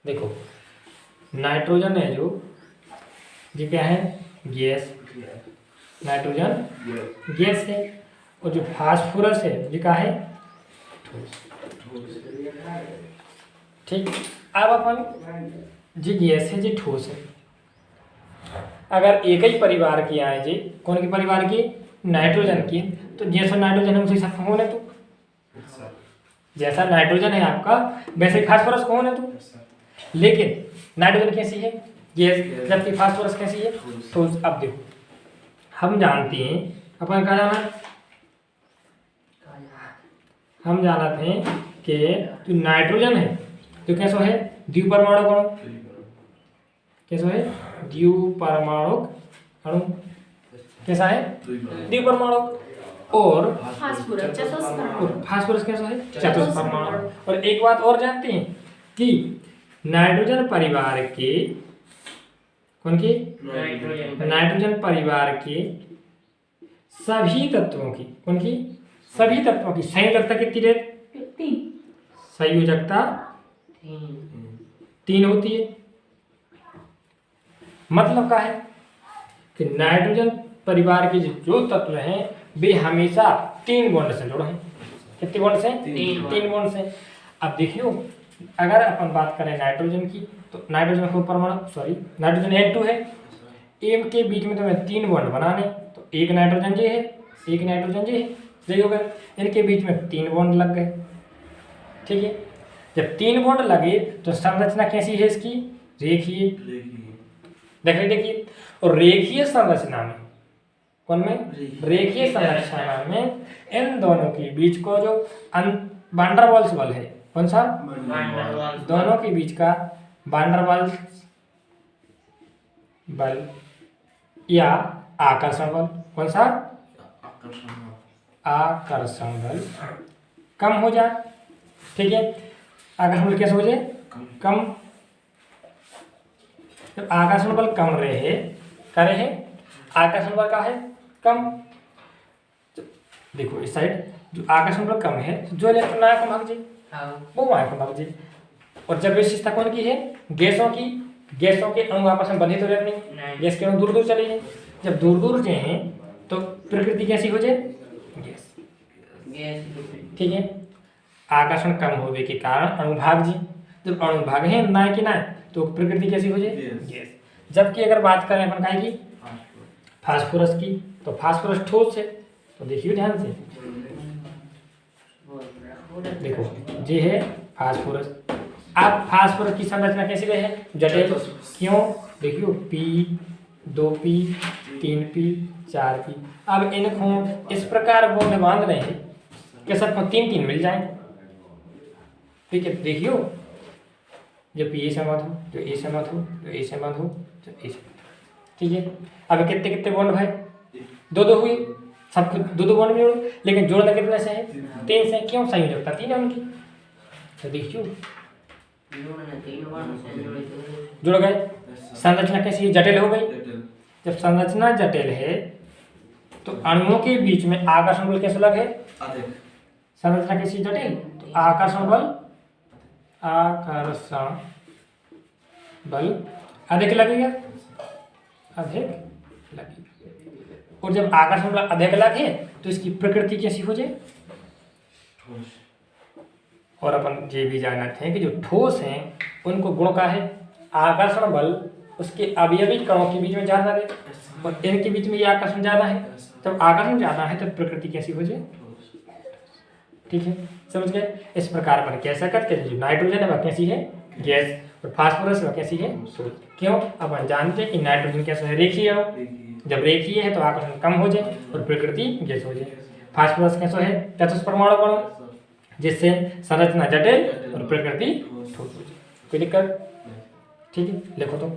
देखो नाइट्रोजन है जो, ये क्या है, गैस, नाइट्रोजन गैस है। और जो फास्फोरस है ये क्या है, ठोस। ठीक, अब अपन जी गैस है जी ठोस है। अगर एक ही परिवार की आए जी, कौन के परिवार की, नाइट्रोजन की, तो जैसा नाइट्रोजन है उसी सब कौन है तो, जैसा नाइट्रोजन है आपका वैसे फास्फोरस कौन है तो। लेकिन नाइट्रोजन कैसी है, गैस, जबकि फास्फोरस कैसी है, ठोस। अब देखो हम जानते हैं, अपन कहा जाना, हम जानते हैं कि जो नाइट्रोजन है तो कैसा है, द्विपरमाणु अणु, कैसा है, द्विपरमाणु अणु, कैसा है, द्विपरमाणु। और फास्फोरस कैसा है, चतुष्परमाणु। और एक बात और जानते हैं कि नाइट्रोजन परिवार के, कौन के, नाइट्रोजन परिवार के सभी तत्वों की, कौन की, सभी तत्वों की संयोजकता कितनी रहती, संयोजकता 3 होती है। मतलब क्या है कि नाइट्रोजन परिवार के जो तत्व हैं वे हमेशा 3 बॉन्ड से जुड़े हैं। कितने बॉन्ड से, 3 बॉन्ड से। अब देखियो अगर अपन बात करें नाइट्रोजन की, तो नाइट्रोजन को परमाणु, नाइट्रोजन N2 है, एम के बीच में तुम्हें 3 बॉन्ड बनाने, तो एक नाइट्रोजन ये है, एक नाइट्रोजन ये है, सही हो गया, इनके बीच में 3 बॉन्ड लग गए। ठीक है, जब 3 बॉन्ड लगे तो संरचना कैसी है इसकी, रेखीय। देखिए, और रेखीय संरचना में, कौन में, रेखीय संरचना में इन दोनों के बीच को जो वान डर वाल्स बल है, कौन सा, दोनों के बीच का वान डर वाल्स बल या आकर्षण बल, कौन सा, आकर्षण बल कम हो जाए। ठीक है, आकर्षण बल कैसे हो जाए, कम। जब आकर्षण बल कम रहे, करे है, आकर्षण बल का है कम। देखो इस साइड जो आकर्षण बल कम है, जो इलेक्ट्रॉन आया को भाग जाए, वो वहां को भाग जाए। और जब विशेषता कौन की है, गैसों की, गैसों के अणु आपस में बंधे तो रहते नहीं, गैस के अणु दूर दूर चले जाए। जब दूर दूर जाए हैं तो प्रकृति कैसी हो जाए, गैस। ठीक है, आकर्षण कम होने के कारण अणु भाग जी, जब अणु भागे हैं ना कि ना, तो प्रकृति कैसी हो जाए, गैस। जबकि अगर बात करें अपन काहे की, फास्फोरस की, तो फास्फोरस ठोस है। तो देखिए ध्यान से, देखो ये है फास्फोरस। अब फास्फोरस की संरचना कैसी है, जटिल। क्यों, देखियो P, 2P, 3P, 4P। अब इनको इस प्रकार बॉन्ड बांध रहे हैं कि सबको 3-3 मिल जाए। ठीक है, देखियो जो P से मत हो, जो A से मत हो, जो A से मत हो, जो A से। ठीक है, अब कितने कितने बॉन्ड भाई, 2-2 हुई, सबको 2-2 बॉन्ड में जोड़ो। लेकिन जोड़ना कितने से है, 3 से। क्यों, संयोजकता 3 है उनकी। तो देखियो जुड़ गए, संरचना कैसी, जटिल हो गई। जब संरचना जटिल है तो अणुओं के बीच में आकर्षण बल कैसे लगे, संरचना कैसी, जटिल, तो आकर्षण बल, आकर्षण बल अधिक लगेगा, अधिक लगेगा। और जब आकर्षण बल अधिक लगे तो इसकी प्रकृति कैसी हो जाए, ठोस। और अपन ये भी जानते हैं कि जो ठोस हैं उनको गुण का है आकर्षण बल, उसके अवयवी कणों के बीच में ज्यादा है, और इनके बीच में ये आकर्षण ज्यादा है। जब आकर्षण ज्यादा है तो प्रकृति कैसी हो जाए, ठीक है, समझ गए। इस प्रकार अपन कह सकते हैं जो नाइट्रोजन है वह कैसी है, गैस, और फास्फोरस वह कैसी है, ठोस। क्यों, अपन जानते हैं कि नाइट्रोजन कैसा है, रेखीय है। जब रेखीय है तो आकर्षण कम हो जाए और प्रकृति गैस हो जाए। फास्फोरस कैसा है, चतुष्परमाणु अणु, जिससे संरचना जटिल और प्रकृति ठोस हो जाए। कोई दिक्कत, ठीक है, लिखो तो।